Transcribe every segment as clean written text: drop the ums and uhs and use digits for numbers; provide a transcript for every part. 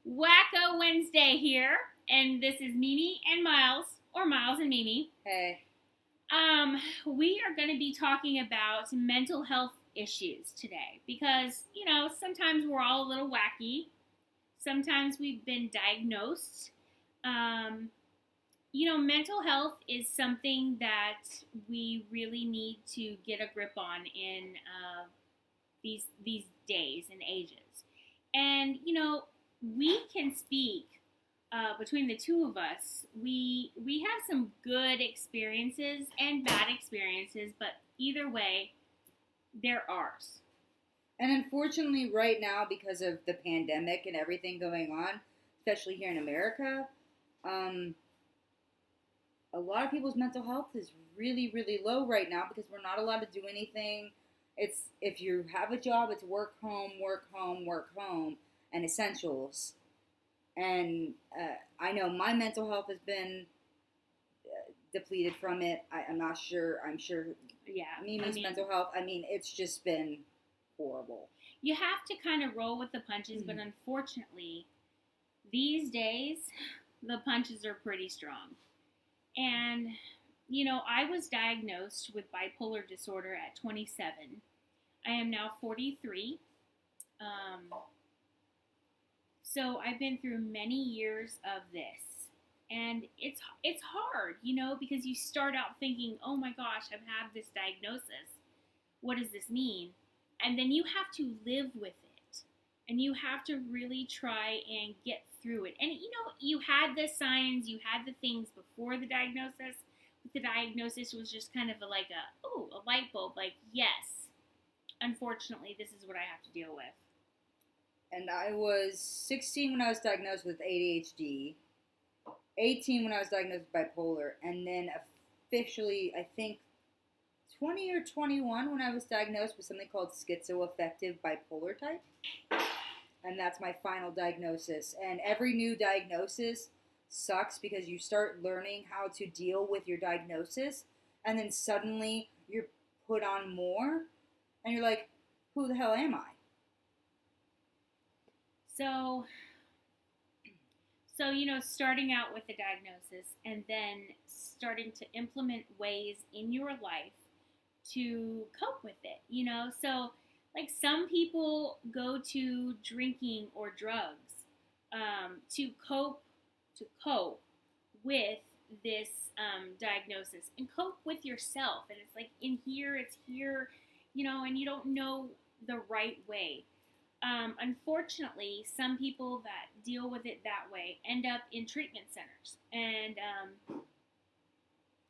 Wacko Wednesday here, and this is Mimi and Miles, or Miles and Mimi. Hey. We are going to be talking about mental health issues today because, sometimes we're all a little wacky. Sometimes we've been diagnosed. Mental health is something that we really need to get a grip on in these days and ages. And, we can speak between the two of us. We have some good experiences and bad experiences, but either way, they're ours. And unfortunately, right now, because of the pandemic and everything going on, especially here in America, a lot of people's mental health is really, really low right now because we're not allowed to do anything. It's if you have a job, it's work, home, work, home, work, home, and essentials. And I know my mental health has been depleted from it. I'm not sure. I'm sure. Yeah, Mimi's mental health. It's just been horrible. You have to kind of roll with the punches, but unfortunately, these days, the punches are pretty strong. And, I was diagnosed with bipolar disorder at 27. I am now 43. So I've been through many years of this. And it's hard, because you start out thinking, oh my gosh, I've had this diagnosis. What does this mean? And then you have to live with it. And you have to really try and get through it. And, you had the signs, you had the things before the diagnosis. But the diagnosis was just kind of a light bulb. Like, yes, unfortunately, this is what I have to deal with. And I was 16 when I was diagnosed with ADHD, 18 when I was diagnosed with bipolar, and then officially, I think, 20 or 21 when I was diagnosed with something called schizoaffective bipolar type. And that's my final diagnosis. And every new diagnosis sucks because you start learning how to deal with your diagnosis, and then suddenly you're put on more, and you're like, who the hell am I? So, starting out with the diagnosis and then starting to implement ways in your life to cope with it, So, like, some people go to drinking or drugs to cope with this diagnosis and cope with yourself. And it's like it's here, and you don't know the right way. Unfortunately, some people that deal with it that way end up in treatment centers. And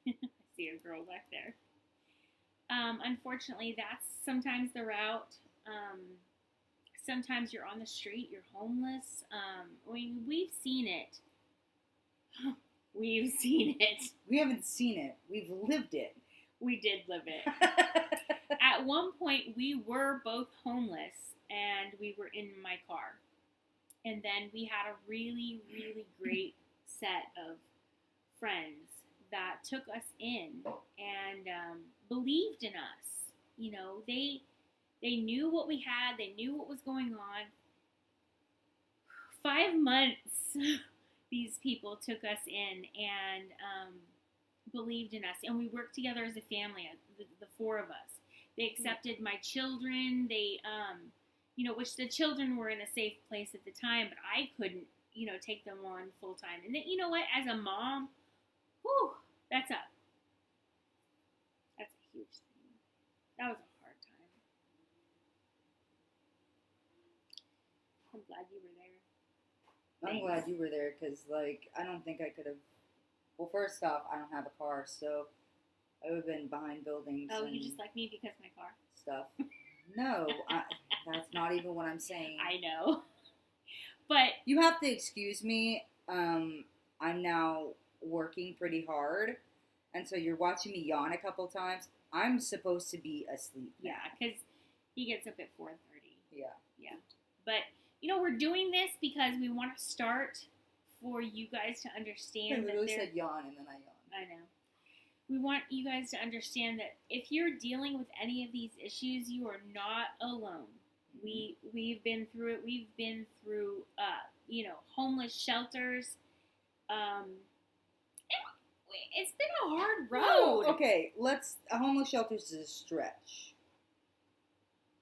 I see a girl back there. Unfortunately, that's sometimes the route. Sometimes you're on the street, you're homeless. We've seen it. We've seen it. We haven't seen it. We've lived it. We did live it. At one point, we were both homeless, and we were in my car. And then we had a really, really great set of friends that took us in and believed in us. They knew what we had. They knew what was going on. 5 months, these people took us in and believed in us. And we worked together as a family, the four of us. They accepted my children. They, which the children were in a safe place at the time, but I couldn't, take them on full time. And then, you know what? As a mom, that's a huge thing. That was a hard time. I'm glad you were there. I'm glad you were there because, I don't think I could have. Well, first off, I don't have a car, so I would have been behind buildings. Oh, you just like me because of my car? Stuff. No, that's not even what I'm saying. I know. But you have to excuse me. I'm now working pretty hard, and so you're watching me yawn a couple times. I'm supposed to be asleep now. Yeah, because he gets up at 4:30. Yeah. But, we're doing this because we want to start for you guys to understand. I literally said yawn, and then I yawned. I know. We want you guys to understand that if you're dealing with any of these issues, you are not alone. We've been through it. We've been through homeless shelters. Um, it's been a hard No, road. okay, a homeless shelters is a stretch.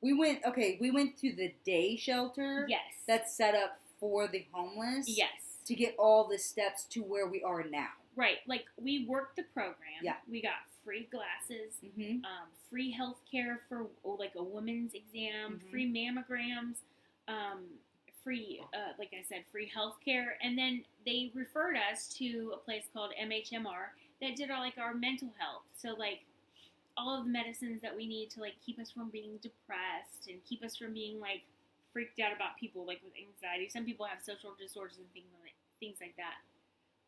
We went to the day shelter. Yes. That's set up for the homeless. Yes. To get all the steps to where we are now. Right. Like, we worked the program. Yeah. We got free glasses, Mm-hmm. Free health care for, like, a woman's exam, Mm-hmm. free mammograms, free, like I said, free health care. And then they referred us to a place called MHMR that did our mental health. So, like, all of the medicines that we need to, like, keep us from being depressed and keep us from being, like, freaked out about people, like, with anxiety. Some people have social disorders and things like that.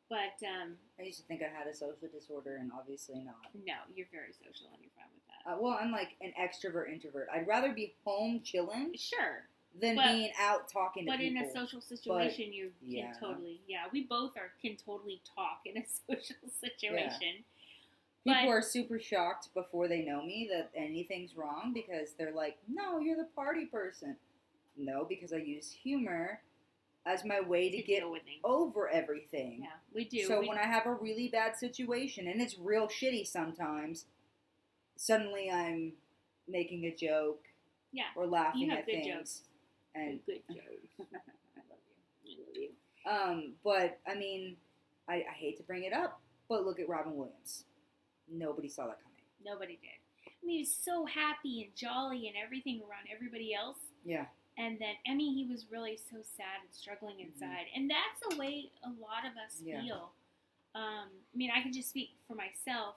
But I used to think I had a social disorder, and obviously not. no, you're very social and you're fine with that. Well, I'm like an extrovert introvert. I'd rather be home chilling Sure. than being out talking to people. But in a social situation, you yeah. can totally, we both can totally talk in a social situation. People are super shocked before they know me that anything's wrong because they're like, no, you're the party person. No, because I use humor as my way to get over everything. Yeah, we do. So when I have a really bad situation, and it's real shitty sometimes, suddenly I'm making a joke or laughing at things. Jokes. And good jokes. I love you. But, I mean, I hate to bring it up, but look at Robin Williams. Nobody saw that coming. Nobody did. I mean, he was so happy and jolly and everything around everybody else. Yeah. And then, he was really so sad and struggling inside. And that's the way a lot of us feel. I mean, I can just speak for myself.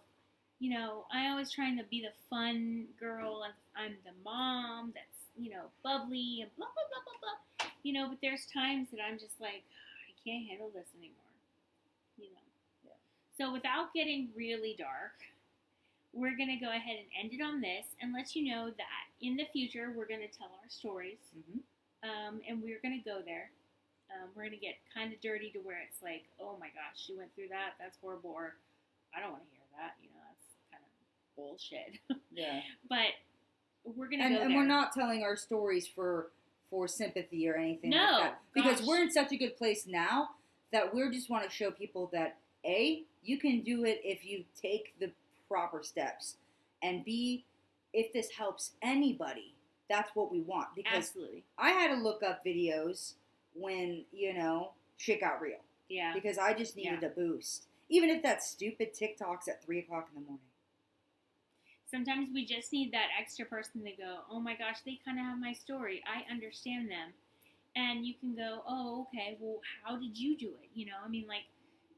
I always trying to be the fun girl, and I'm the mom that's, bubbly and blah, blah, blah, blah, blah. But there's times that I'm just like, I can't handle this anymore. Yeah. So without getting really dark, we're going to go ahead and end it on this and let you know that in the future we're going to tell our stories. Mm-hmm. And we're going to go there. We're going to get kind of dirty to where it's like, oh my gosh, she went through that. That's horrible. Or I don't want to hear that. That's kind of bullshit. Yeah. But we're going to go there. And we're not telling our stories for sympathy or anything like that. Because we're in such a good place now that we just want to show people that, A, you can do it if you take the proper steps, and B, if this helps anybody, that's what we want. Because absolutely, I had to look up videos when shit got real. Yeah, because I just needed a boost, even if that's stupid TikToks at 3:00 in the morning. Sometimes we just need that extra person to go, oh my gosh, they kind of have my story. I understand them, and you can go, oh okay, well how did you do it? I mean, like.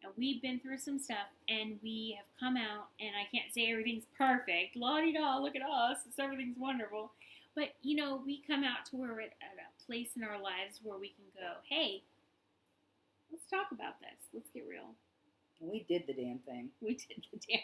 And we've been through some stuff, and we have come out, and I can't say everything's perfect. La-di-da, look at us. Everything's wonderful. But, we come out to where we're at a place in our lives where we can go, hey, let's talk about this. Let's get real. We did the damn thing. We did the damn